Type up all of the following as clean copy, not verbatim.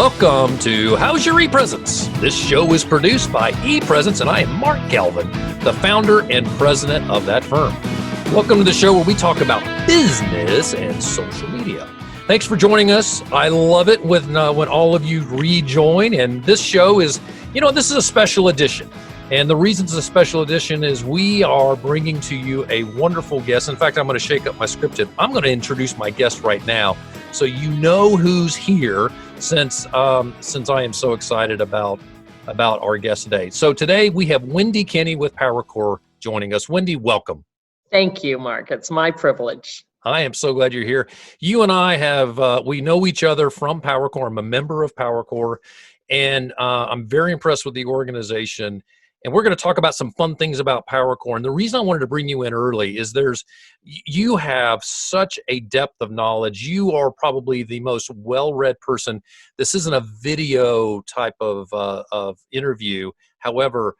Welcome to How's Your ePresence? This show is produced by ePresence, and I am Mark Galvin, the founder and president of that firm. Welcome to the show where we talk about business and social media. Thanks for joining us. I love it when all of you rejoin, and this show is, this is a special edition. And the reason it's a special edition is we are bringing to you a wonderful guest. In fact, I'm going to shake up my script. I'm going to introduce my guest right now, so you know who's here. Since I am so excited about our guest today. So today we have Wendy Kinney with PowerCore joining us. Wendy, welcome. Thank you, Mark. It's my privilege. I am so glad you're here. You and I have, we know each other from PowerCore. I'm a member of PowerCore, and I'm very impressed with the organization. And we're going to talk about some fun things about PowerCore. And the reason I wanted to bring you in early is you have such a depth of knowledge. You are probably the most well-read person. This isn't a video type of interview. However,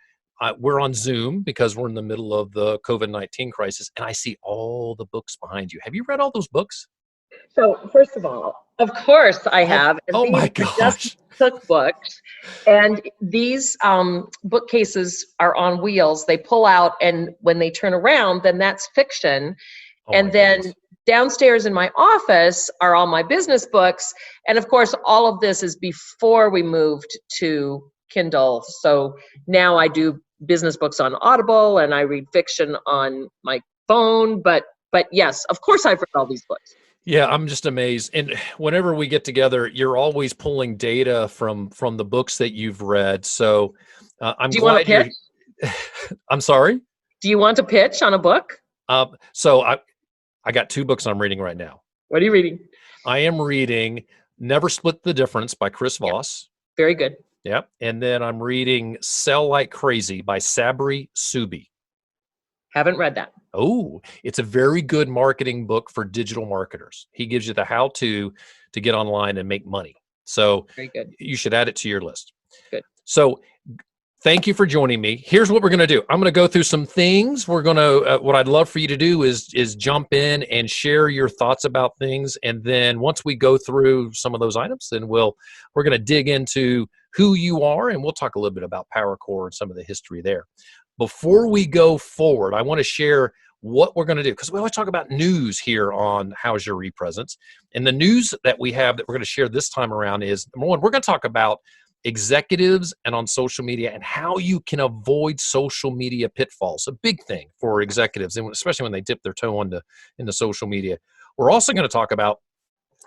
we're on Zoom because we're in the middle of the COVID-19 crisis, and I see all the books behind you. Have you read all those books? So first of all, of course I have. Oh my gosh. Cookbooks, and these bookcases are on wheels. They pull out, and when they turn around, then that's fiction. And then downstairs in my office are all my business books. And of course, all of this is before we moved to Kindle. So now I do business books on Audible, and I read fiction on my phone. But yes, of course I've read all these books. Yeah, I'm just amazed. And whenever we get together, you're always pulling data from the books that you've read. So I'm Do you want to glad pitch? I'm sorry? Do you want to pitch on a book? So I got two books I'm reading right now. What are you reading? I am reading Never Split the Difference by Chris Voss. Very good. Yep. And then I'm reading Sell Like Crazy by Sabri Subi. Haven't read that. Oh, it's a very good marketing book for digital marketers. He gives you the how-to get online and make money. So very good. You should add it to your list. Good. So thank you for joining me. Here's what we're going to do. I'm going to go through some things. We're going to, what I'd love for you to do is jump in and share your thoughts about things. And then once we go through some of those items, then we're going to dig into who you are, and we'll talk a little bit about PowerCore and some of the history there. Before we go forward, I want to share what we're going to do, because we always talk about news here on How's Your ePresence. And the news that we have that we're going to share this time around is, number one, we're going to talk about executives and on social media and how you can avoid social media pitfalls. A big thing for executives, and especially when they dip their toe into social media. We're also going to talk about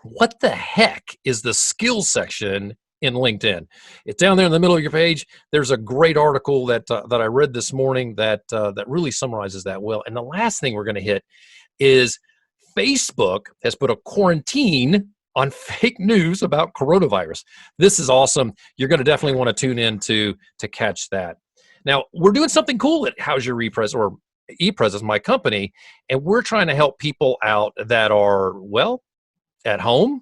what the heck is the skills section in LinkedIn. It's down there in the middle of your page. There's a great article that I read this morning that really summarizes that well. And the last thing we're going to hit is Facebook has put a quarantine on fake news about coronavirus. This is awesome. You're going to definitely want to tune in to catch that. Now, we're doing something cool at How's Your ePresence, or ePresence, my company, and we're trying to help people out that are, at home,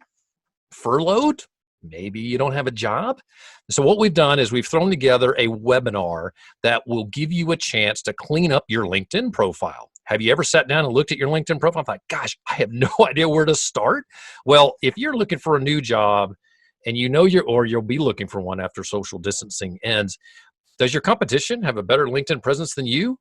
furloughed. Maybe you don't have a job. So what we've done is we've thrown together a webinar that will give you a chance to clean up your LinkedIn profile. Have you ever sat down and looked at your LinkedIn profile and thought, gosh, I have no idea where to start? Well, if you're looking for a new job and you'll be looking for one after social distancing ends, does your competition have a better LinkedIn presence than you?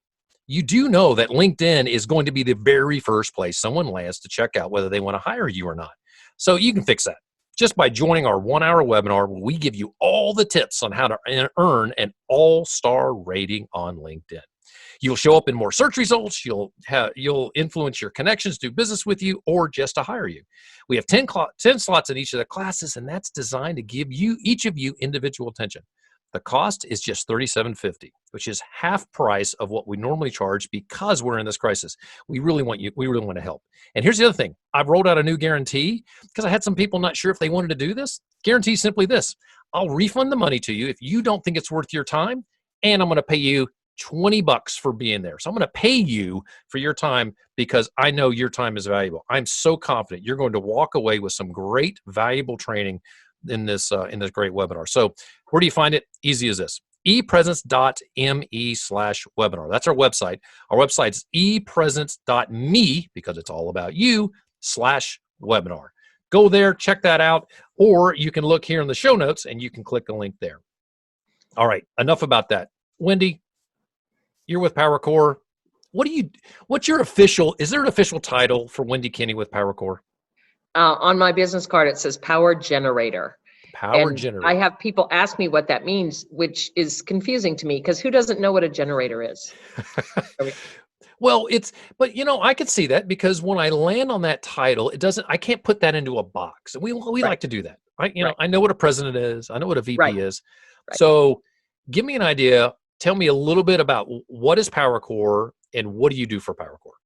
You do know that LinkedIn is going to be the very first place someone lands to check out whether they want to hire you or not. So you can fix that just by joining our 1-hour webinar where we give you all the tips on how to earn an all-star rating on LinkedIn. You'll show up in more search results, you'll influence your connections to do business with you or just to hire you. We have 10 slots in each of the classes, and that's designed to give each of you individual attention. The cost is just $37.50, which is half price of what we normally charge because we're in this crisis. We really want to help. And here's the other thing. I've rolled out a new guarantee because I had some people not sure if they wanted to do this. Guarantee is simply this. I'll refund the money to you if you don't think it's worth your time, and I'm going to pay you $20 for being there. So I'm going to pay you for your time because I know your time is valuable. I'm so confident you're going to walk away with some great, valuable training in this great webinar. So where do you find it? Easy as this. epresence.me/webinar. That's our website. Our website's epresence.me, because it's all about you, /webinar. Go there, check that out, or you can look here in the show notes and you can click a link there. All right, enough about that. Wendy, you're with PowerCore. What's your official, is there an official title for Wendy Kinney with PowerCore? On my business card, it says power generator. Power And generator. I have people ask me what that means, which is confusing to me because who doesn't know what a generator is? Well, but I could see that because when I land on that title, I can't put that into a box. We like to do that. I know what a president is. I know what a VP is. Right. So give me an idea. Tell me a little bit about what is PowerCore and what do you do for PowerCore?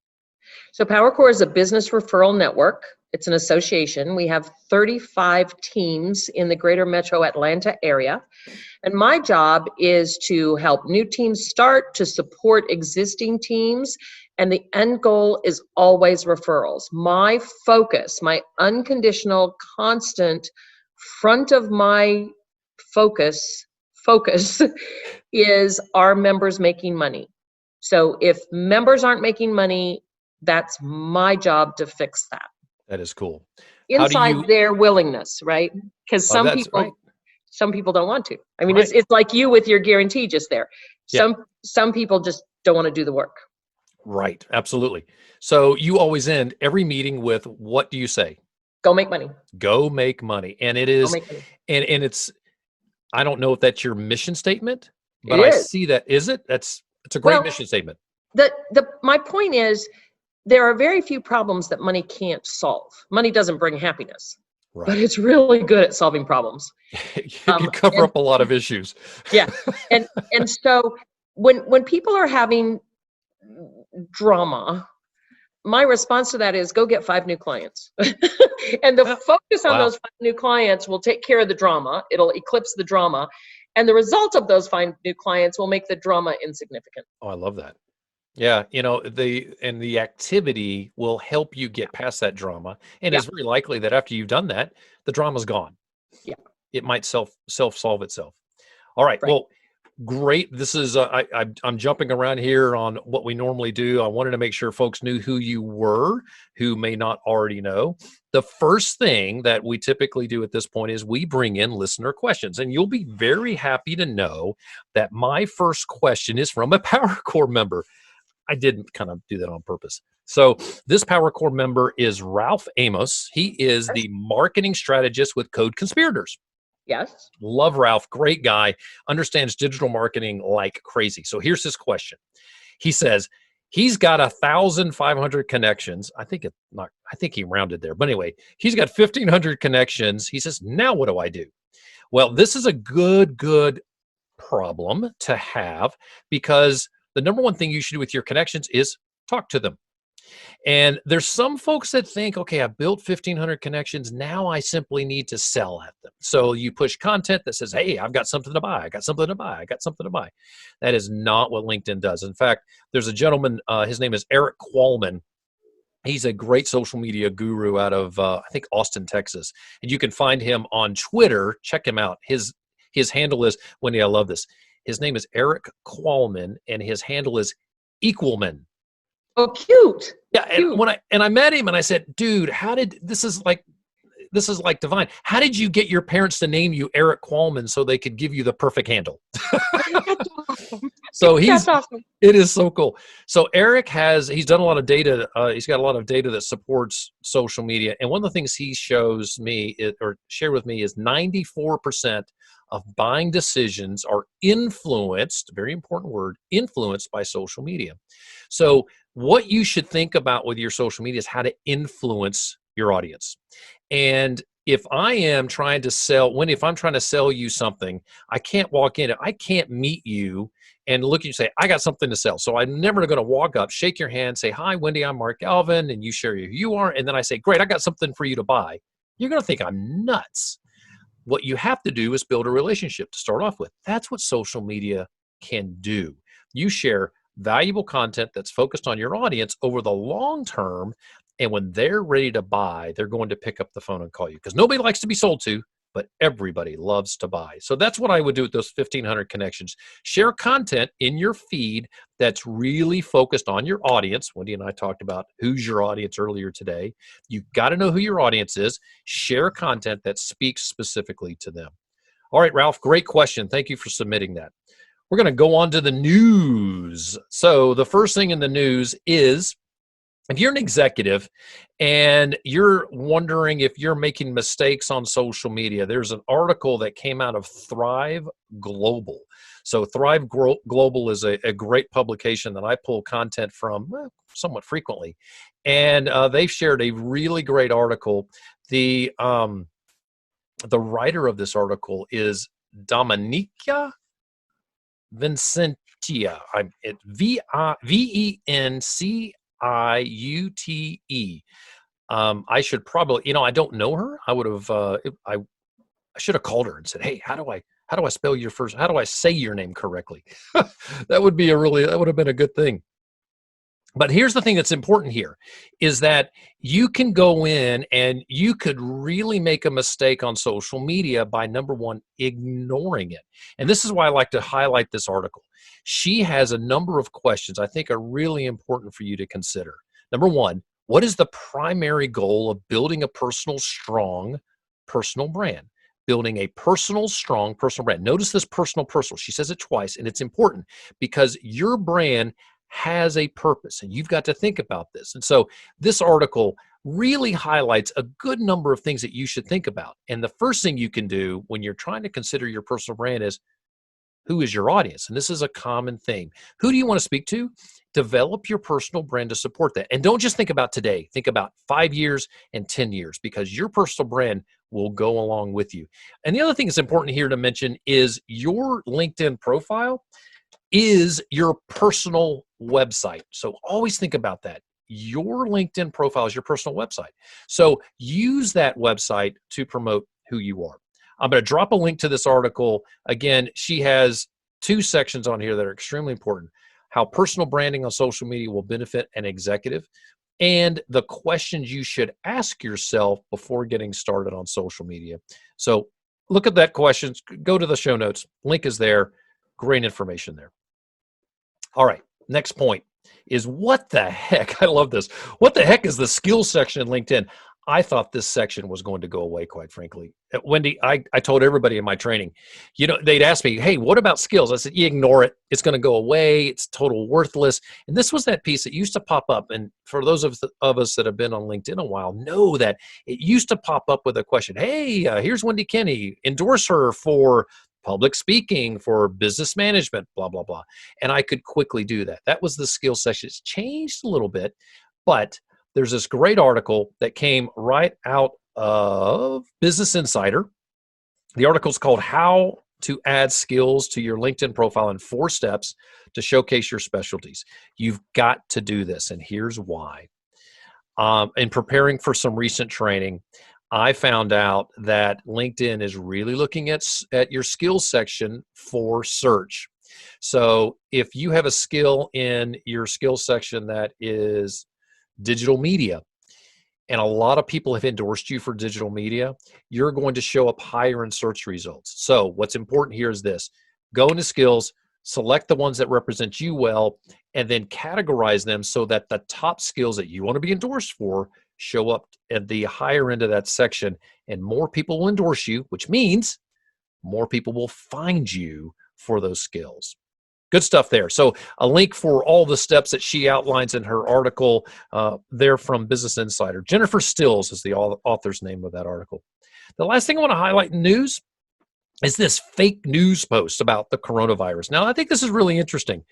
So PowerCore is a business referral network. It's an association. We have 35 teams in the greater metro Atlanta area. And my job is to help new teams start, to support existing teams. And the end goal is always referrals. My focus, my unconditional, constant, front of my focus is our members making money. So if members aren't making money, that's my job to fix that. That is cool. Inside their willingness, right? Because some people don't want to. I mean, it's like you with your guarantee just there. Some people just don't want to do the work. Right. Absolutely. So you always end every meeting with, what do you say? Go make money. Go make money. And it is, and it's, I don't know if that's your mission statement, but I see that. Is it? It's a great mission statement. My point is, there are very few problems that money can't solve. Money doesn't bring happiness, but it's really good at solving problems. It can cover up a lot of issues. Yeah. And so when people are having drama, my response to that is go get 5 new clients. And the focus on those 5 new clients will take care of the drama. It'll eclipse the drama. And the result of those 5 new clients will make the drama insignificant. Oh, I love that. Yeah, the activity will help you get past that drama, and it's very likely that after you've done that, the drama's gone. Yeah, it might self-solve itself. All right. Well, great. This is I'm jumping around here on what we normally do. I wanted to make sure folks knew who you were, who may not already know. The first thing that we typically do at this point is we bring in listener questions, and you'll be very happy to know that my first question is from a PowerCore member. I didn't kind of do that on purpose. So this PowerCore member is Ralph Amos. He is the marketing strategist with Code Conspirators. Yes. Love Ralph. Great guy. Understands digital marketing like crazy. So here's his question. He says he's got 1,500 connections. I think he rounded there. But anyway, he's got 1,500 connections. He says, now what do I do? Well, this is a good problem to have, because the number one thing you should do with your connections is talk to them. And there's some folks that think, okay, I built 1,500 connections. Now I simply need to sell at them. So you push content that says, hey, I've got something to buy. I got something to buy. I got something to buy. That is not what LinkedIn does. In fact, there's a gentleman, his name is Eric Qualman. He's a great social media guru out of, I think, Austin, Texas. And you can find him on Twitter. Check him out. His handle is, Wendy, I love this. His name is Eric Qualman, and his handle is Equalman. Oh, cute. Yeah, and when I met him, and I said, dude, this is like divine. How did you get your parents to name you Eric Qualman so they could give you the perfect handle? That's awesome. So That's awesome. It is so cool. So Eric he's done a lot of data. He's got a lot of data that supports social media. And one of the things he shared with me is 94% of buying decisions are influenced, very important word, influenced by social media. So what you should think about with your social media is how to influence your audience. And if I am trying to sell, if I'm trying to sell you something, I can't walk in, I can't meet you and look at you and say, I got something to sell. So I'm never going to walk up, shake your hand, say, hi, Wendy, I'm Mark Galvin, and you share who you are. And then I say, great, I got something for you to buy. You're going to think I'm nuts. What you have to do is build a relationship to start off with. That's what social media can do. You share valuable content that's focused on your audience over the long term. And when they're ready to buy, they're going to pick up the phone and call you, because nobody likes to be sold to. but everybody loves to buy. So that's what I would do with those 1,500 connections. Share content in your feed that's really focused on your audience. Wendy and I talked about who's your audience earlier today. You've got to know who your audience is. Share content that speaks specifically to them. All right, Ralph, great question. Thank you for submitting that. We're going to go on to the news. So the first thing in the news is, if you're an executive and you're wondering if you're making mistakes on social media, there's an article that came out of Thrive Global. So Thrive Global is a great publication that I pull content from somewhat frequently. And they've shared a really great article. The writer of this article is Dominica Vincentia. Vinciute. I should probably, I don't know her. I would have, I should have called her and said, "Hey, how do I spell your first? How do I say your name correctly?" That would have been a good thing. But here's the thing that's important here is that you can go in and you could really make a mistake on social media by, number one, ignoring it. And this is why I like to highlight this article. She has a number of questions I think are really important for you to consider. Number one, what is the primary goal of building a strong personal brand? Building a strong personal brand. Notice this personal. She says it twice, and it's important because your brand has a purpose, and you've got to think about this. And so this article really highlights a good number of things that you should think about. And the first thing you can do when you're trying to consider your personal brand is, who is your audience? And this is a common theme. Who do you want to speak to? Develop your personal brand to support that. And don't just think about today. Think about 5 years and 10 years, because your personal brand will go along with you. And the other thing that's important here to mention is your LinkedIn profile is your personal website. So always think about that. Your LinkedIn profile is your personal website. So use that website to promote who you are. I'm going to drop a link to this article. Again, she has 2 sections on here that are extremely important. How personal branding on social media will benefit an executive, and the questions you should ask yourself before getting started on social media. So look at that questions. Go to the show notes. Link is there. Great information there. All right, next point is, what the heck? I love this. What the heck is the skills section in LinkedIn? I thought this section was going to go away, quite frankly. Wendy, I told everybody in my training, they'd ask me, "Hey, what about skills?" I said, "You ignore it. It's going to go away. It's total worthless." And this was that piece that used to pop up. And for those of us that have been on LinkedIn a while, know that it used to pop up with a question. "Hey, here's Wendy Kinney. Endorse her for public speaking, for business management, blah, blah, blah." And I could quickly do that. That was the skills section. It's changed a little bit, but there's this great article that came right out of Business Insider. The article is called "How to Add Skills to Your LinkedIn Profile in 4 Steps to Showcase Your Specialties." You've got to do this, and here's why. In preparing for some recent training, I found out that LinkedIn is really looking at your skills section for search. So if you have a skill in your skills section that is digital media, and a lot of people have endorsed you for digital media, you're going to show up higher in search results. So what's important here is this: go into skills, select the ones that represent you well, and then categorize them so that the top skills that you want to be endorsed for show up at the higher end of that section, and more people will endorse you, which means more people will find you for those skills. Good stuff there. So a link for all the steps that she outlines in her article there from Business Insider. Jennifer Stills is the author's name of that article. The last thing I want to highlight in news is this fake news post about the coronavirus. Now, I think this is really interesting.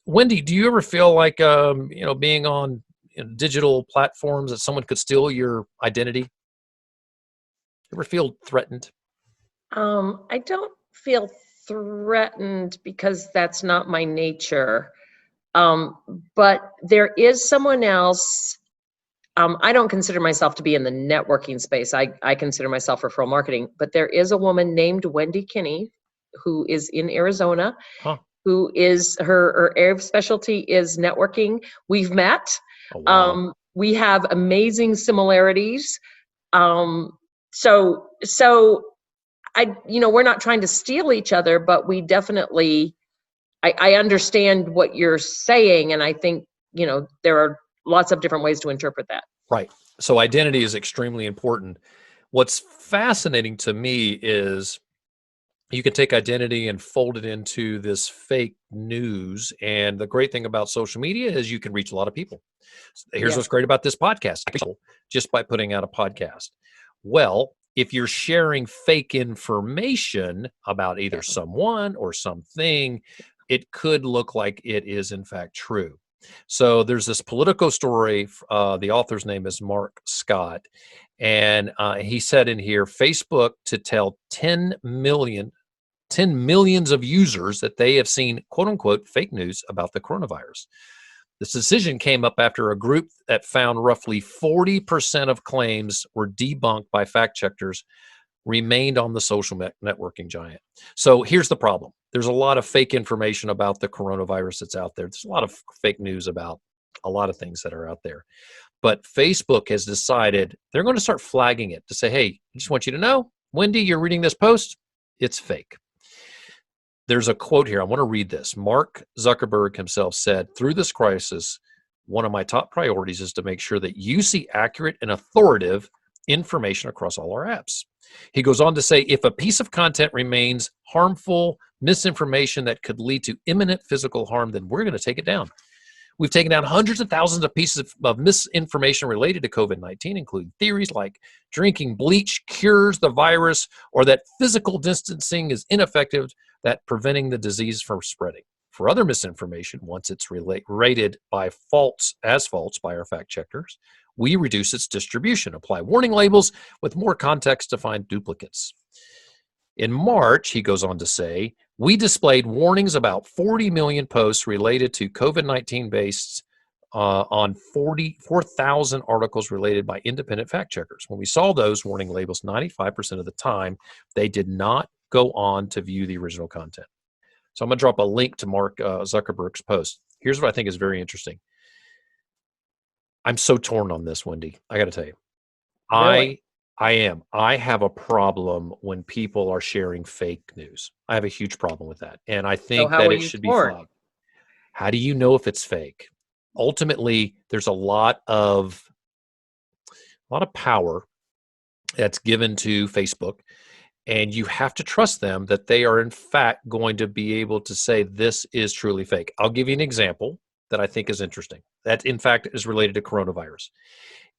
Wendy, do you ever feel like, being on digital platforms, that someone could steal your identity? Ever feel threatened? I don't feel threatened because that's not my nature. But there is someone else. I don't consider myself to be in the networking space. I consider myself referral marketing, but there is a woman named Wendy Kinney who is in Arizona, who is her area of specialty is networking. We've met. Oh, wow. We have amazing similarities. So we're not trying to steal each other, but we definitely, I understand what you're saying. And I think, there are lots of different ways to interpret that. Right. So identity is extremely important. What's fascinating to me is you can take identity and fold it into this fake news. And the great thing about social media is you can reach a lot of people. Here's Yeah. what's great about this podcast, just by putting out a podcast. Well, if you're sharing fake information about either someone or something, it could look like it is in fact true. So there's this Politico story. The author's name is Mark Scott. And he said in here, Facebook to tell 10 millions of users that they have seen, quote unquote, fake news about the coronavirus. This decision came up after a group that found roughly 40% of claims were debunked by fact checkers remained on the social networking giant. So here's the problem. There's a lot of fake information about the coronavirus that's out there. There's a lot of fake news about a lot of things that are out there. But Facebook has decided they're going to start flagging it to say, hey, I just want you to know, Wendy, you're reading this post, it's fake. There's a quote here. I want to read this. Mark Zuckerberg himself said, through this crisis, one of my top priorities is to make sure that you see accurate and authoritative information across all our apps. He goes on to say, if a piece of content remains harmful, misinformation that could lead to imminent physical harm, then we're going to take it down. We've taken down hundreds of thousands of pieces of misinformation related to COVID-19, including theories like drinking bleach cures the virus or that physical distancing is ineffective at preventing the disease from spreading. For other misinformation, once it's rated by false by our fact checkers, we reduce its distribution, apply warning labels with more context to find duplicates. In March, he goes on to say, we displayed warnings about 40 million posts related to COVID-19 based on 44,000 articles related by independent fact checkers. When we saw those warning labels, 95% of the time, they did not go on to view the original content. So I'm going to drop a link to Mark Zuckerberg's post. Here's what I think is very interesting. I'm so torn on this, Wendy. I got to tell you. Really? I am. I have a problem when people are sharing fake news. I have a huge problem with that. And I think that it should be flagged. How do you know if it's fake? Ultimately, there's a lot of power that's given to Facebook, and you have to trust them that they are in fact going to be able to say this is truly fake. I'll give you an example that I think is interesting. That in fact is related to coronavirus.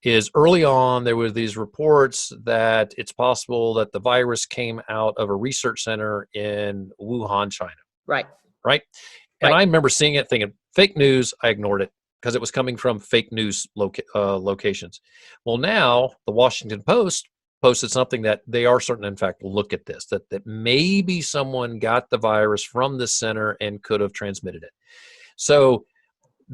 Is early on, there were these reports that it's possible that the virus came out of a research center in Wuhan, China. Right. And I remember seeing it thinking, fake news, I ignored it because it was coming from fake news locations. Well, now the Washington Post posted something that they are certain, in fact, look at this, that maybe someone got the virus from the center and could have transmitted it. So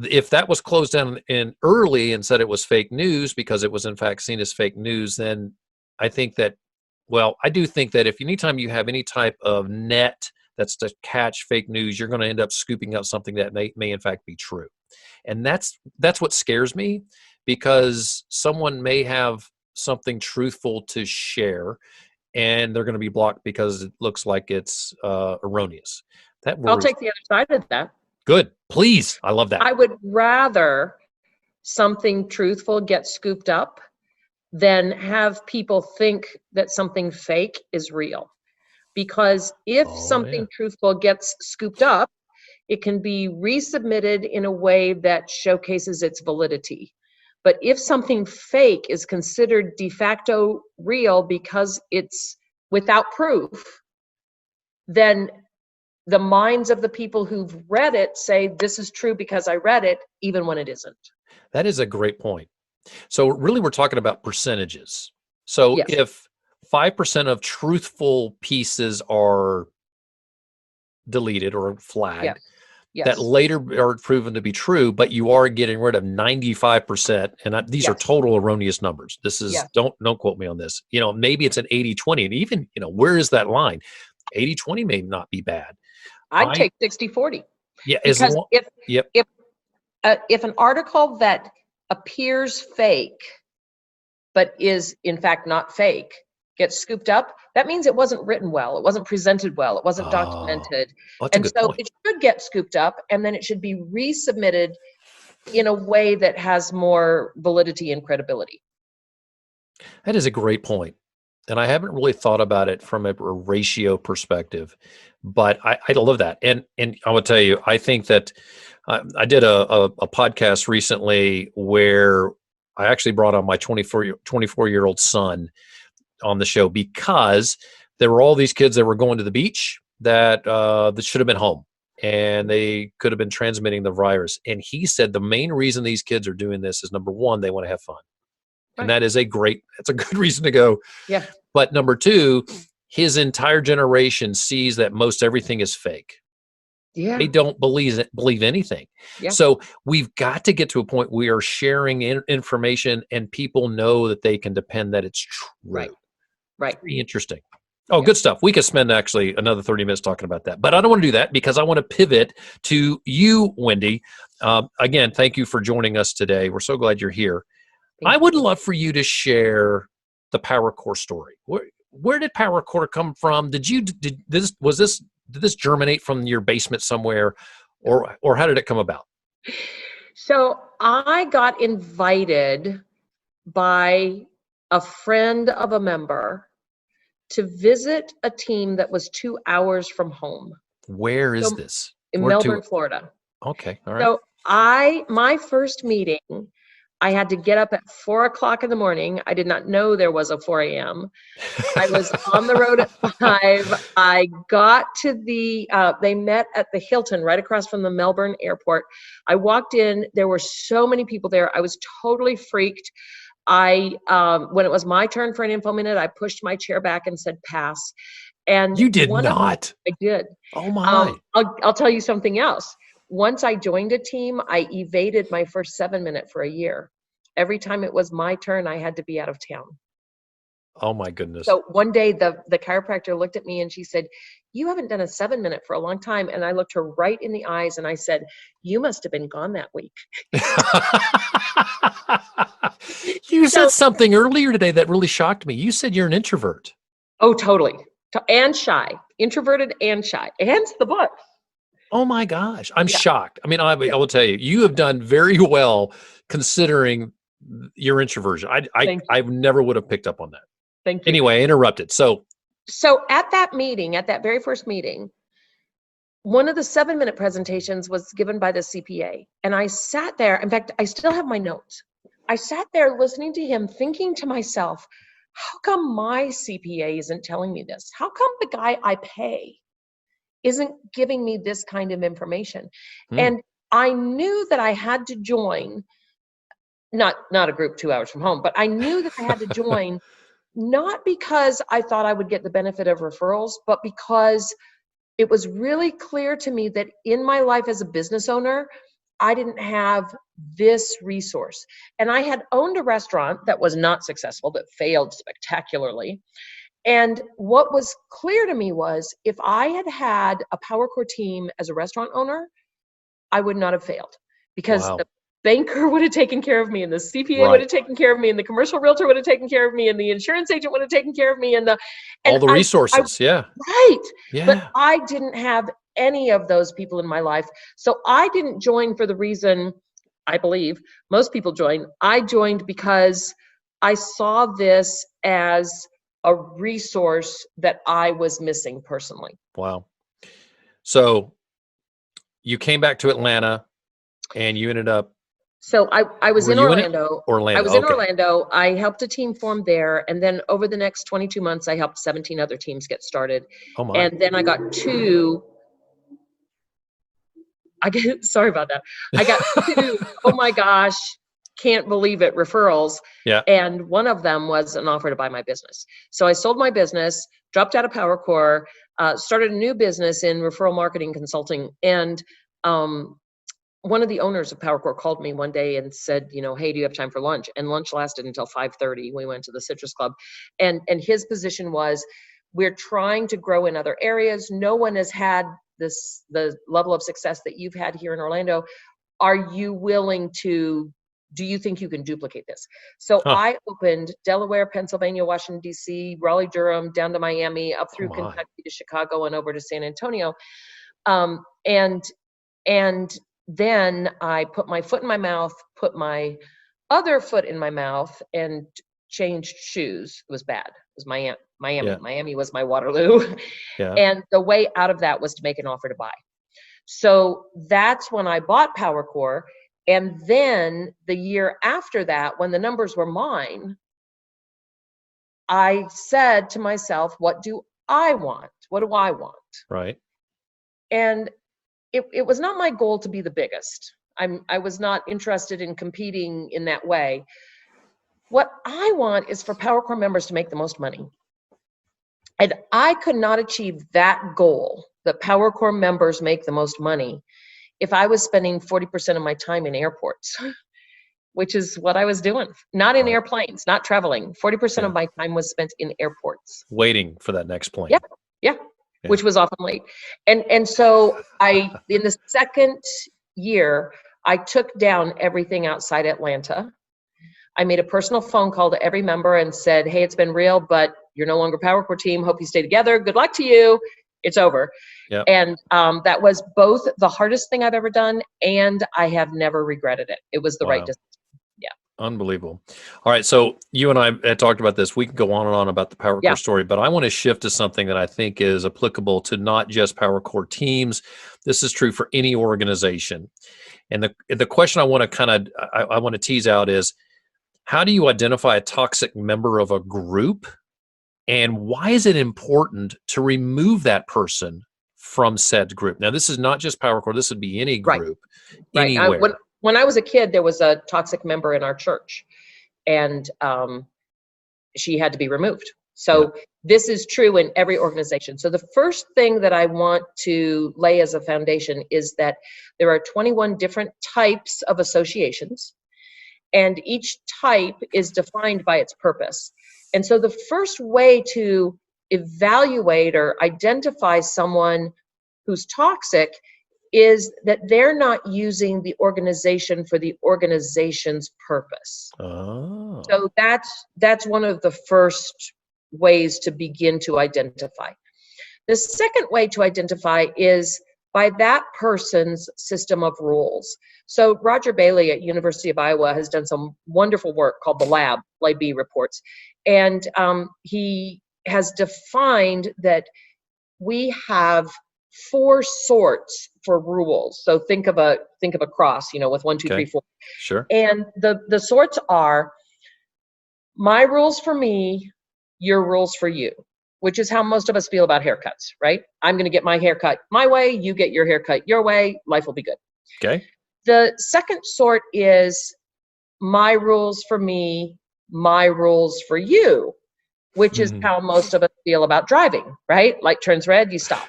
if that was closed down in early and said it was fake news because it was in fact seen as fake news, then I think that, I do think that if anytime you have any type of net that's to catch fake news, you're going to end up scooping out something that may in fact be true. And that's what scares me, because someone may have something truthful to share and they're going to be blocked because it looks like it's erroneous. I'll take the other side of that. Good. Please. I love that. I would rather something truthful get scooped up than have people think that something fake is real. Because if something truthful gets scooped up, it can be resubmitted in a way that showcases its validity. But if something fake is considered de facto real because it's without proof, then the minds of the people who've read it say, this is true because I read it, even when it isn't. That is a great point. So really, we're talking about percentages. So if 5% of truthful pieces are deleted or flagged, that later are proven to be true, but you are getting rid of 95%, and these are total erroneous numbers. This is, don't quote me on this. Maybe it's an 80-20, and even, where is that line? 80-20 may not be bad. I'd take 60-40. Yeah, because if an article that appears fake but is in fact not fake, gets scooped up, that means it wasn't written well, it wasn't presented well, it wasn't documented. That's a And good so point. it should get scooped up, and then it should be resubmitted in a way that has more validity and credibility. That is a great point. And I haven't really thought about it from a ratio perspective, but I love that. And I will tell you, I think that I did a podcast recently where I actually brought on my 24-year-old son on the show because there were all these kids that were going to the beach that should have been home, and they could have been transmitting the virus. And he said the main reason these kids are doing this is, number one, they want to have fun. And Right. that's a good reason to go. Yeah. But number two, his entire generation sees that most everything is fake. Yeah. They don't believe anything. Yeah. So we've got to get to a point we are sharing information and people know that they can depend that it's true. Right. Very interesting. Oh, good stuff. We could spend actually another 30 minutes talking about that, but I don't want to do that because I want to pivot to you, Wendy. Again, thank you for joining us today. We're so glad you're here. I would love for you to share the PowerCore story. Where did PowerCore come from? Did this germinate from your basement somewhere, or how did it come about? So I got invited by a friend of a member to visit a team that was 2 hours from home. Where is this? In Melbourne, Florida. Okay, all right. So my first meeting, I had to get up at 4 o'clock in the morning. I did not know there was a 4 a.m. I was on the road at 5. I got to they met at the Hilton right across from the Melbourne airport. I walked in, there were so many people there. I was totally freaked. When it was my turn for an info minute, I pushed my chair back and said, pass. And you did not. I did. Oh my. I'll tell you something else. Once I joined a team, I evaded my first 7-minute for a year. Every time it was my turn, I had to be out of town. Oh my goodness. So one day the chiropractor looked at me and she said, you haven't done a 7-minute for a long time. And I looked her right in the eyes and I said, you must have been gone that week. You said something earlier today that really shocked me. You said you're an introvert. Oh, totally. And shy. Introverted and shy. Hence the book. Oh my gosh. I'm shocked. I mean, I will tell you, you have done very well considering your introversion. I never would have picked up on that. Thank you. Anyway, I interrupted. So at that meeting, at that very first meeting, one of the 7-minute presentations was given by the CPA. And I sat there. In fact, I still have my notes. I sat there listening to him, thinking to myself, how come my CPA isn't telling me this? How come the guy I pay isn't giving me this kind of information? And I knew that I had to join, not a group 2 hours from home, but I knew that I had to join not because I thought I would get the benefit of referrals, but because it was really clear to me that in my life as a business owner, I didn't have this resource. And I had owned a restaurant that was not successful, that failed spectacularly. And what was clear to me was if I had had a PowerCore team as a restaurant owner, I would not have failed, because the banker would have taken care of me, and the CPA would have taken care of me, and the commercial realtor would have taken care of me, and the insurance agent would have taken care of me, and all the resources. Right. Yeah. But I didn't have any of those people in my life. So I didn't join for the reason I believe most people join. I joined because I saw this as a resource that I was missing personally. Wow. So you came back to Atlanta and you ended up. So I was in Orlando. Orlando. I was in Orlando. I helped a team form there. And then over the next 22 months, I helped 17 other teams get started. Oh my. And then I got sorry about that. I got 2, oh my gosh, can't believe it, referrals. Yeah. And one of them was an offer to buy my business. So I sold my business, dropped out of PowerCore, started a new business in referral marketing consulting. And one of the owners of PowerCore called me one day and said, hey, do you have time for lunch? And lunch lasted until 5:30. We went to the Citrus Club. And his position was, we're trying to grow in other areas. No one has had the level of success that you've had here in Orlando. Are you willing to do you think you can duplicate this? So I opened Delaware, Pennsylvania, Washington, D.C., Raleigh, Durham, down to Miami, up through Kentucky to Chicago and over to San Antonio. And then I put my foot in my mouth, put my other foot in my mouth, and changed shoes. It was bad. It was Miami. Yeah. Miami was my Waterloo. Yeah. And the way out of that was to make an offer to buy. So that's when I bought PowerCore. And then the year after that, when the numbers were mine, I said to myself, what do I want? What do I want? Right. And it was not my goal to be the biggest. I was not interested in competing in that way. What I want is for PowerCore members to make the most money. And I could not achieve that goal, that PowerCore members make the most money, if I was spending 40% of my time in airports, which is what I was doing. Not in airplanes, not traveling. 40% of my time was spent in airports. Waiting for that next plane. Yeah. Which was often late. And so in the second year, I took down everything outside Atlanta. I made a personal phone call to every member and said, hey, it's been real, but you're no longer PowerCore team. Hope you stay together. Good luck to you. It's over. Yep. And that was both the hardest thing I've ever done, and I have never regretted it. It was the right decision. Yeah. Unbelievable. All right. So you and I had talked about this. We can go on and on about the PowerCore story, but I want to shift to something that I think is applicable to not just PowerCore teams. This is true for any organization. And the question I want to I want to tease out is, how do you identify a toxic member of a group? And why is it important to remove that person from said group? Now, this is not just PowerCore. This would be any group, anywhere. When I was a kid, there was a toxic member in our church, and she had to be removed. So this is true in every organization. So the first thing that I want to lay as a foundation is that there are 21 different types of associations, and each type is defined by its purpose. And so the first way to evaluate or identify someone who's toxic is that they're not using the organization for the organization's purpose. Oh. So that's one of the first ways to begin to identify. The second way to identify is by that person's system of rules. So Roger Bailey at University of Iowa has done some wonderful work called the Lab B reports. And he has defined that we have 4 sorts for rules. So think of a cross, with 1, 2, 3, 4. Sure. And the sorts are my rules for me, your rules for you, which is how most of us feel about haircuts, right? I'm going to get my haircut my way, you get your haircut your way, life will be good. Okay. The second sort is my rules for me, my rules for you, which is how most of us feel about driving, right? Light turns red, you stop.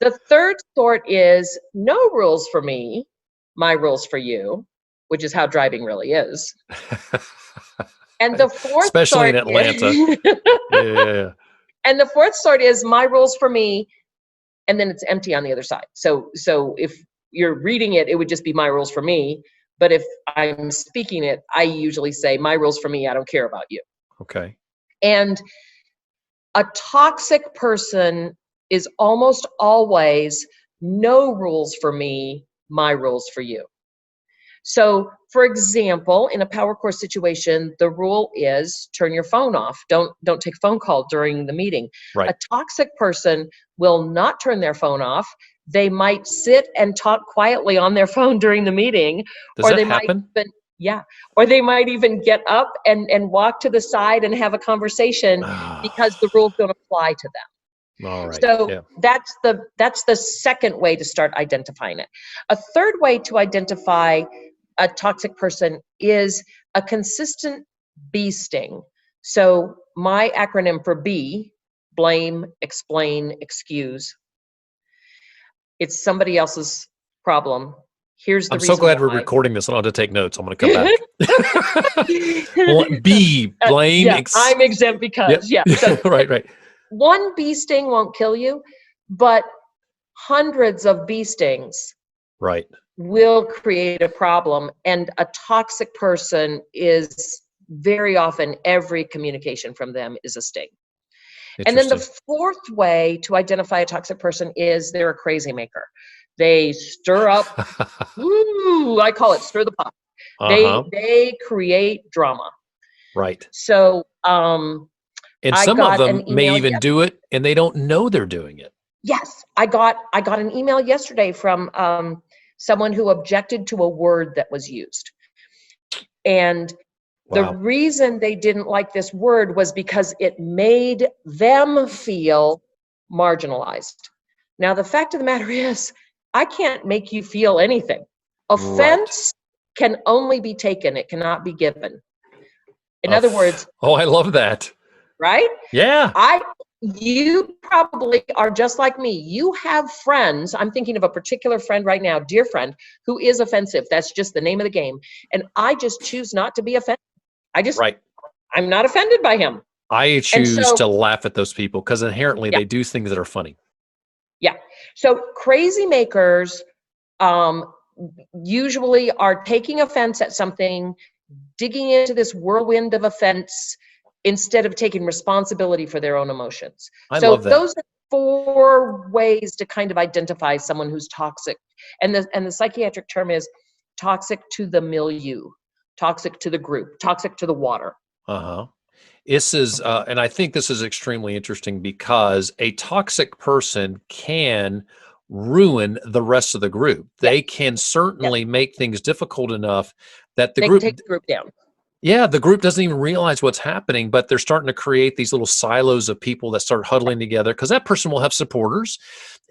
The third sort is no rules for me, my rules for you, which is how driving really is. And the fourth especially sort in Atlanta. Yeah. And the fourth sort is my rules for me, and then it's empty on the other side. So if you're reading it, it would just be my rules for me. But if I'm speaking it, I usually say my rules for me, I don't care about you. Okay. And a toxic person is almost always no rules for me, my rules for you. So, for example, in a PowerCore situation, the rule is turn your phone off. Don't take a phone call during the meeting. Right. A toxic person will not turn their phone off. They might sit and talk quietly on their phone during the meeting. Does that happen? Or they might even get up and walk to the side and have a conversation because the rules don't apply to them. All right. So that's the second way to start identifying it. A third way to identify a toxic person is a consistent B sting. So my acronym for B, blame, explain, excuse. It's somebody else's problem. Here's the reason. I'm so glad we're recording this. I don't have to take notes. I'm going to come back. B, blame. I'm exempt because, So right. One bee sting won't kill you, but hundreds of bee stings will create a problem. And a toxic person is very often, every communication from them is a sting. And then the fourth way to identify a toxic person is they're a crazy maker. They stir up, ooh, I call it stir the pot. They create drama. Right. So and some of them may even do it and they don't know they're doing it. Yes. I got an email yesterday from someone who objected to a word that was used. And the reason they didn't like this word was because it made them feel marginalized. Now, the fact of the matter is, I can't make you feel anything. Offense can only be taken. It cannot be given. In other words. Oh, I love that. Right? Yeah. You probably are just like me. You have friends. I'm thinking of a particular friend right now, dear friend, who is offensive. That's just the name of the game. And I just choose not to be offended. I'm not offended by him. I choose to laugh at those people because inherently they do things that are funny. Yeah. So crazy makers usually are taking offense at something, digging into this whirlwind of offense instead of taking responsibility for their own emotions. Love that. Those are 4 ways to kind of identify someone who's toxic. And the psychiatric term is toxic to the milieu, toxic to the group, toxic to the water. This is, and I think this is extremely interesting because a toxic person can ruin the rest of the group. They can certainly make things difficult enough that they group can take the group down. Yeah, the group doesn't even realize what's happening, but they're starting to create these little silos of people that start huddling together because that person will have supporters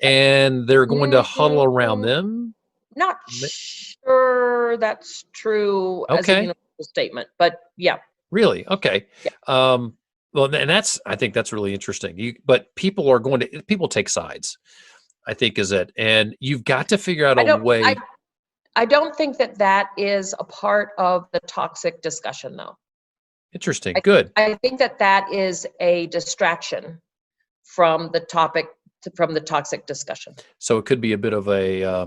and they're going to huddle around them. Not sure that's true as a universal statement, but yeah. Really? Okay. Yeah. Well, and I think that's really interesting. But people take sides, I think is it. And you've got to figure out a way. I don't think that is a part of the toxic discussion, though. Interesting. Good. I think that is a distraction from the topic, from the toxic discussion. So it could be a bit of a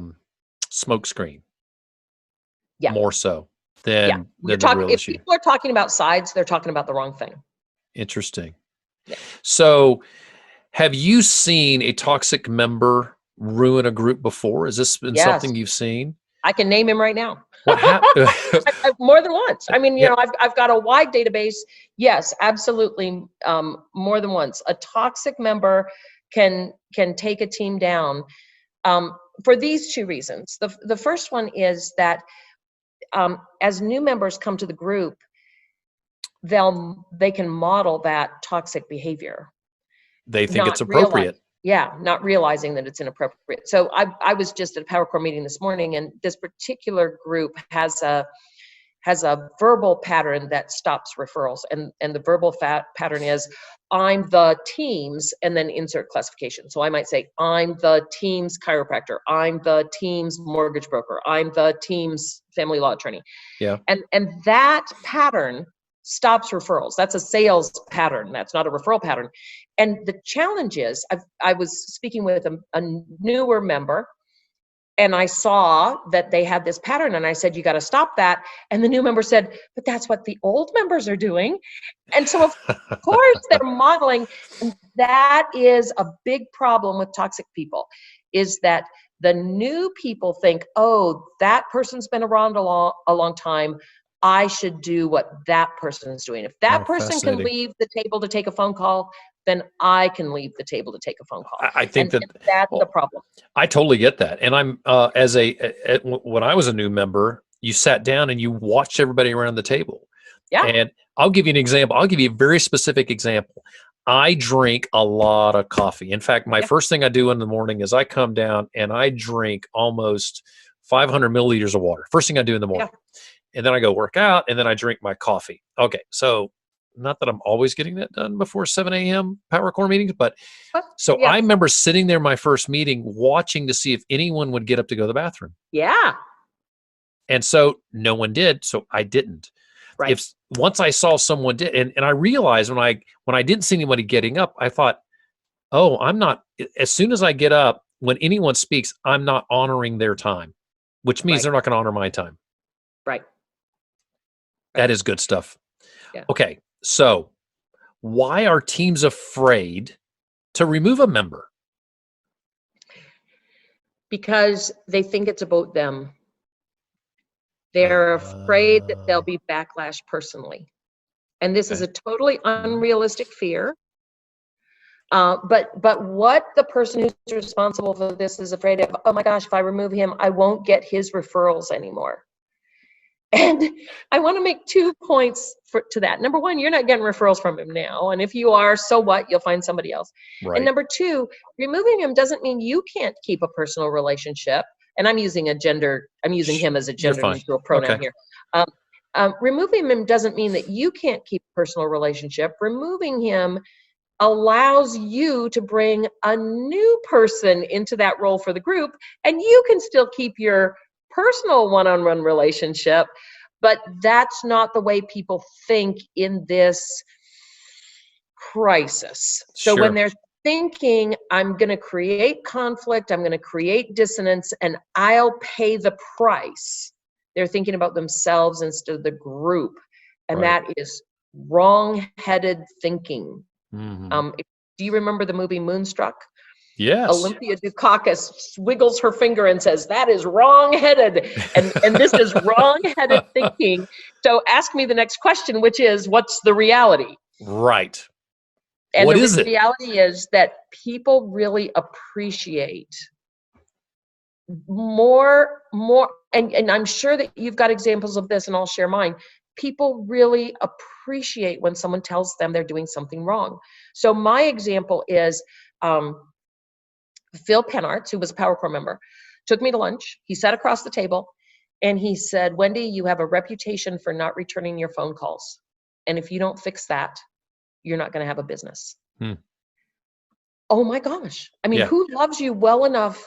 smokescreen. Yeah. More so than the real issue. If people are talking about sides, they're talking about the wrong thing. Interesting. Yeah. So have you seen a toxic member ruin a group before? Has this been something you've seen? I can name him right now. What happened? More than once. I mean, you know, I've got a wide database. Yes, absolutely. More than once. A toxic member can take a team down for these 2 reasons. The first one is that as new members come to the group, they can model that toxic behavior. They think it's appropriate. Not realizing that it's inappropriate. So I was just at a PowerCore meeting this morning, and this particular group has a verbal pattern that stops referrals, and the verbal pattern is, I'm the team's, and then insert classification. So I might say, I'm the team's chiropractor, I'm the team's mortgage broker, I'm the team's family law attorney. Yeah. And that pattern stops referrals. That's a sales pattern. That's not a referral pattern. And the challenge is, I was speaking with a newer member, and I saw that they had this pattern, and I said, you got to stop that. And the new member said, but that's what the old members are doing. And so of course they're modeling. And that is a big problem with toxic people, is that the new people think, oh, that person's been around a long time. I should do what that person is doing. If that person can leave the table to take a phone call, then I can leave the table to take a phone call. I think that's the problem. I totally get that. And I'm when I was a new member, you sat down and you watched everybody around the table. Yeah. And I'll give you an example. I'll give you a very specific example. I drink a lot of coffee. In fact, my first thing I do in the morning is I come down and I drink almost 500 milliliters of water. First thing I do in the morning. Yeah. And then I go work out, and then I drink my coffee. Okay, so not that I'm always getting that done before 7 a.m. PowerCore meetings, but so I remember sitting there my first meeting watching to see if anyone would get up to go to the bathroom. Yeah. And so no one did, so I didn't. Right. Once I saw someone did, and I realized when I didn't see anybody getting up, I thought, oh, I'm not, as soon as I get up, when anyone speaks, I'm not honoring their time which means Right. they're not going to honor my time. Right. That is good stuff. Yeah. Okay, so why are teams afraid to remove a member? Because they think it's about them. They're afraid that there'll be backlash personally. And this is a totally unrealistic fear. But what the person who's responsible for this is afraid of, oh my gosh, if I remove him, I won't get his referrals anymore. And I want to make 2 points to that. Number one, you're not getting referrals from him now. And if you are, so what? You'll find somebody else. Right. And number two, removing him doesn't mean you can't keep a personal relationship. And I'm using him as a gender neutral pronoun here. Removing him doesn't mean that you can't keep a personal relationship. Removing him allows you to bring a new person into that role for the group, and you can still keep your personal one-on-one relationship, but that's not the way people think in this crisis. So when they're thinking, I'm going to create conflict, I'm going to create dissonance, and I'll pay the price, they're thinking about themselves instead of the group. And that is wrong-headed thinking. Do you remember the movie Moonstruck? Yes. Olympia Dukakis wiggles her finger and says, that is wrong-headed. And this is wrong-headed thinking. So ask me the next question, which is, what's the reality? Right. And what the is it? reality is that people really appreciate more, and I'm sure that you've got examples of this, and I'll share mine. People really appreciate when someone tells them they're doing something wrong. So my example is Phil Penarts, who was a PowerCore member, took me to lunch. He sat across the table and he said, Wendy, you have a reputation for not returning your phone calls. And if you don't fix that, you're not going to have a business. Oh my gosh. I mean, who loves you well enough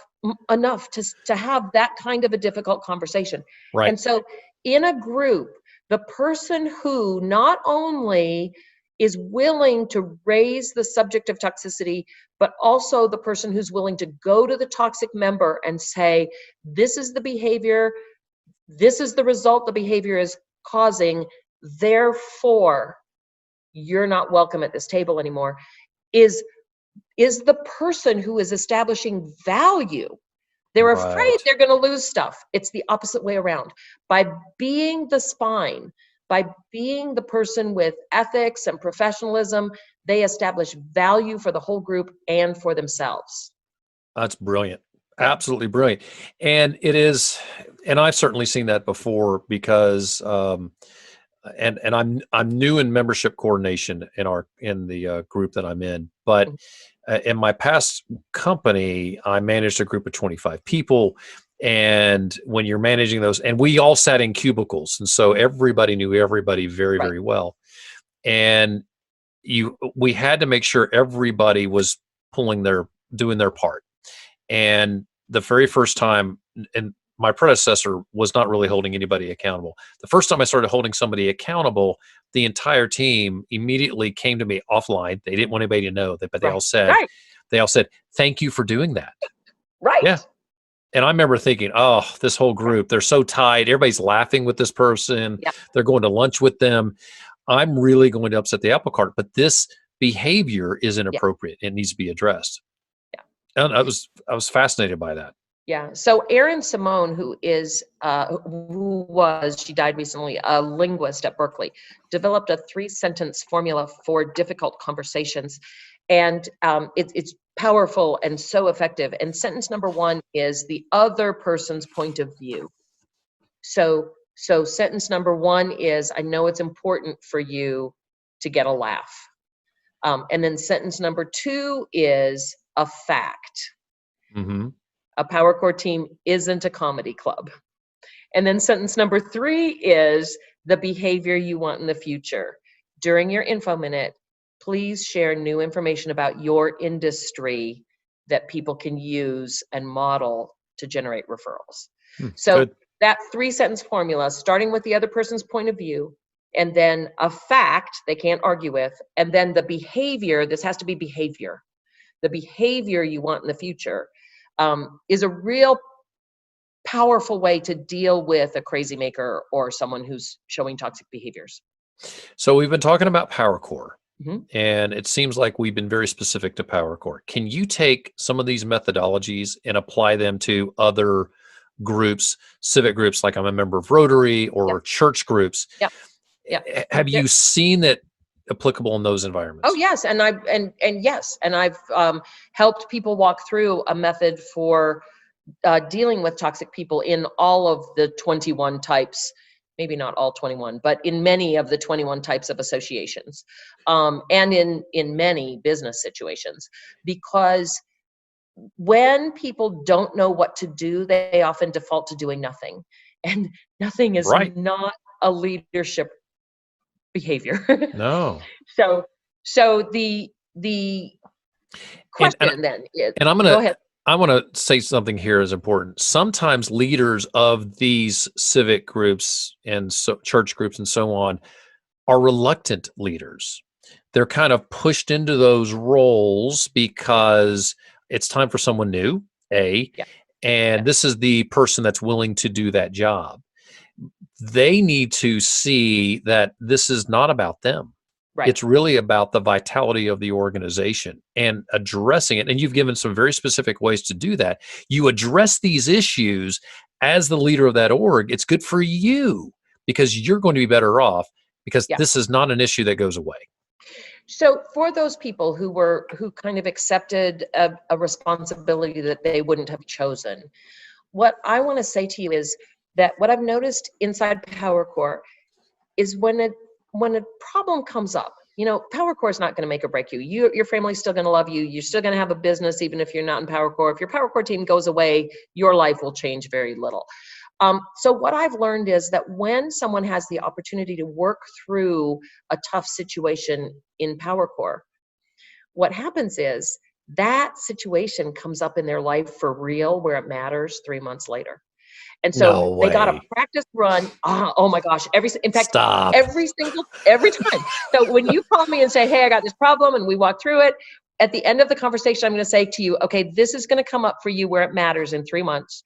to have that kind of a difficult conversation? Right. And so in a group, the person who not only is willing to raise the subject of toxicity, but also the person who's willing to go to the toxic member and say, this is the behavior, this is the result the behavior is causing, therefore, you're not welcome at this table anymore, is the person who is establishing value. They're afraid they're going to lose stuff. It's the opposite way around. By being the spine, by being the person with ethics and professionalism, they establish value for the whole group and for themselves. That's brilliant. Absolutely brilliant. And it is, and I've certainly seen that before because, and I'm new in membership coordination in the group that I'm in, but in my past company, I managed a group of 25 people. And when you're managing those, and we all sat in cubicles, and so everybody knew everybody very, very well. And we had to make sure everybody was doing their part. And the very first time, and my predecessor was not really holding anybody accountable. The first time I started holding somebody accountable, the entire team immediately came to me offline. They didn't want anybody to know that, but they all said, thank you for doing that. Right. Yeah. And I remember thinking, oh, this whole group, they're so tight. Everybody's laughing with this person. They're going to lunch with them. I'm really going to upset the apple cart, but this behavior is inappropriate. It needs to be addressed. And I was fascinated by that. Yeah. So Erin Simone, she died recently, a linguist at Berkeley, developed a 3-sentence formula for difficult conversations. And it's powerful and so effective. And sentence number 1 is the other person's point of view. So sentence number 1 is, I know it's important for you to get a laugh. And then sentence number 2 is a fact. A PowerCore team isn't a comedy club. And then sentence number 3 is the behavior you want in the future. During your info minute, please share new information about your industry that people can use and model to generate referrals. So that 3-sentence formula, starting with the other person's point of view, and then a fact they can't argue with, and then the behavior, this has to be behavior. The behavior you want in the future is a real powerful way to deal with a crazy maker or someone who's showing toxic behaviors. So we've been talking about PowerCore, Mm-hmm. and it seems like we've been very specific to PowerCore. Can you take some of these methodologies and apply them to other groups, civic groups, like I'm a member of Rotary, or Yep. church groups? Yep. Yep. Have you seen that applicable in those environments? Oh yes, and I've helped people walk through a method for dealing with toxic people in all of the 21 types, maybe not all 21, but in many of the 21 types of associations, and in many business situations. Because when people don't know what to do, they often default to doing nothing. And nothing is Right. not a leadership behavior. No. So the question then is, and go ahead. I want to say something here is important. Sometimes leaders of these civic groups and church groups and so on are reluctant leaders. They're kind of pushed into those roles because it's time for someone new, and this is the person that's willing to do that job. They need to see that this is not about them. Right. It's really about the vitality of the organization and addressing it. And you've given some very specific ways to do that. You address these issues as the leader of that org. It's good for you because you're going to be better off, because this is not an issue that goes away. So for those people who kind of accepted a responsibility that they wouldn't have chosen, what I want to say to you is that what I've noticed inside PowerCore is when a problem comes up, PowerCore is not going to make or break you. Your family's still going to love you. You're still going to have a business, even if you're not in PowerCore. If your PowerCore team goes away, your life will change very little. So what I've learned is that when someone has the opportunity to work through a tough situation in PowerCore, what happens is that situation comes up in their life for real, where it matters 3 months later. And so they got a practice run. Oh my gosh. Every time. So when you call me and say, hey, I got this problem, and we walk through it, at the end of the conversation, I'm going to say to you, okay, this is going to come up for you where it matters in 3 months.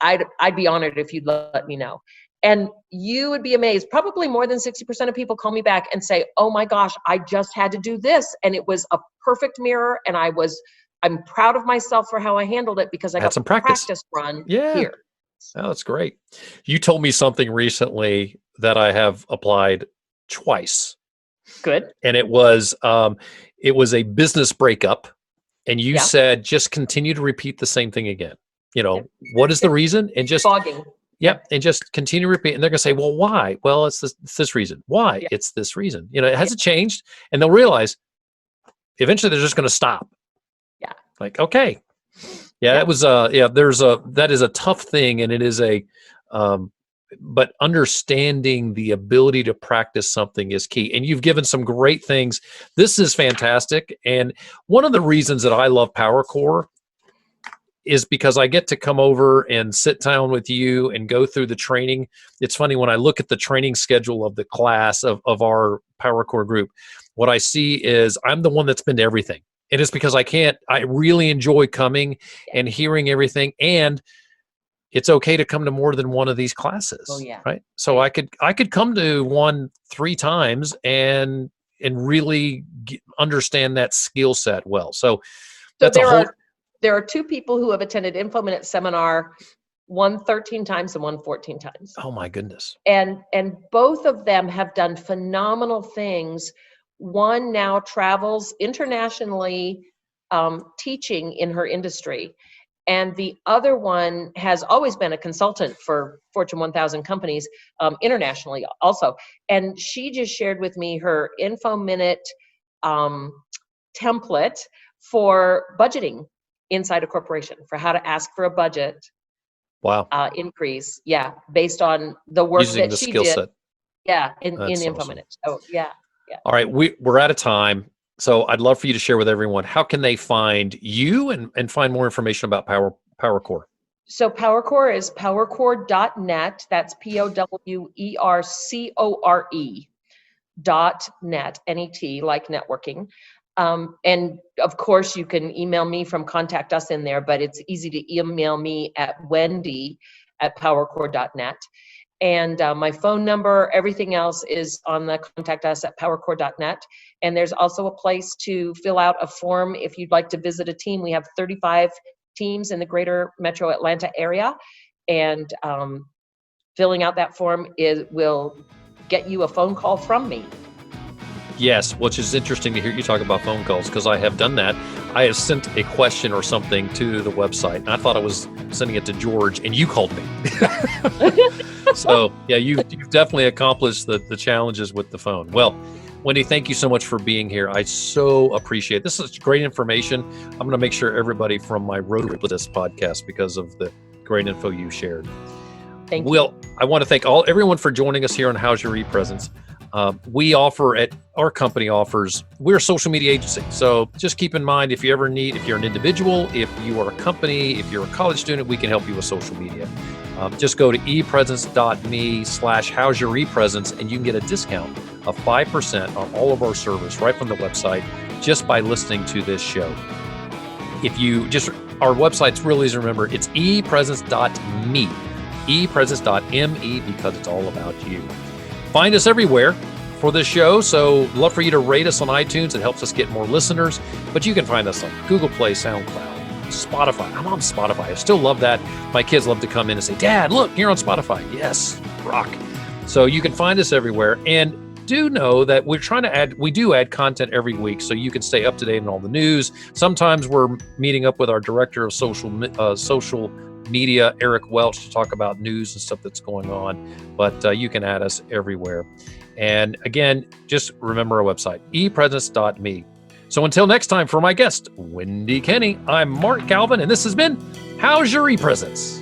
I'd be honored if you'd let me know. And you would be amazed. Probably more than 60% of people call me back and say, oh my gosh, I just had to do this. And it was a perfect mirror. And I'm proud of myself for how I handled it, because I got some practice run here. Oh, that's great. You told me something recently that I have applied twice. Good. And it was a business breakup. And you said, just continue to repeat the same thing again. What is the reason? And just fogging. And just continue to repeat. And they're going to say, well, why? Well, it's this reason. Why? It's this reason. It hasn't changed. And they'll realize eventually they're just going to stop. Yeah. Like, okay. That was that is a tough thing, and it is but understanding the ability to practice something is key. And you've given some great things. This is fantastic. And one of the reasons that I love PowerCore is because I get to come over and sit down with you and go through the training. It's funny, when I look at the training schedule of the class of our PowerCore group, what I see is I'm the one that's been to everything. And it's because I really enjoy coming and hearing everything. And it's okay to come to more than one of these classes. Oh, yeah. Right. So I could come to one 3 times and really understand that skill set well. So that's there are 2 people who have attended Info Minute seminar, one 13 times and one 14 times. Oh my goodness. And both of them have done phenomenal things. One now travels internationally, teaching in her industry. And the other one has always been a consultant for Fortune 1000 companies, internationally also. And she just shared with me her Info Minute template for budgeting inside a corporation, for how to ask for a budget increase. Yeah. Based on the work using that the she skill did. set. Yeah. In Info Minute. So yeah. All right. We're out of time. So I'd love for you to share with everyone, how can they find you and find more information about PowerCore? So PowerCore is powercore.net. That's PowerCore.net, N-E-T, like networking. And of course, you can email me from Contact Us in there, but it's easy to email me at Wendy powercore.net. And my phone number, everything else is on the contact us at powercore.net. And there's also a place to fill out a form if you'd like to visit a team. We have 35 teams in the greater metro Atlanta area. And filling out that form will get you a phone call from me. Yes, which is interesting to hear you talk about phone calls, because I have done that. I have sent a question or something to the website, and I thought I was sending it to George, and you called me. So, yeah, you've definitely accomplished the challenges with the phone. Well, Wendy, thank you so much for being here. I so appreciate it. This is great information. I'm going to make sure everybody from my road trip with this podcast because of the great info you shared. Thank you. Well, I want to thank everyone for joining us here on How's Your ePresence. We offer our company offers, we're a social media agency. So just keep in mind, if you're an individual, if you are a company, if you're a college student, we can help you with social media. Just go to epresence.me/how's your ePresence, and you can get a discount of 5% on all of our service right from the website just by listening to this show. Our website's real easy to remember. It's epresence.me, epresence.me, because it's all about you. Find us everywhere for this show, so love for you to rate us on iTunes. It helps us get more listeners, but you can find us on Google Play, SoundCloud, Spotify. I'm on Spotify. I still love that. My kids love to come in and say, Dad, look, you're on Spotify. Yes, rock. So you can find us everywhere. And do know that we do add content every week, so you can stay up to date on all the news. Sometimes we're meeting up with our director of social media, Eric Welch, to talk about news and stuff that's going on, but you can add us everywhere. And again, just remember our website, epresence.me. So until next time, for my guest, Wendy Kinney, I'm Mark Galvin, and this has been How's Your ePresence?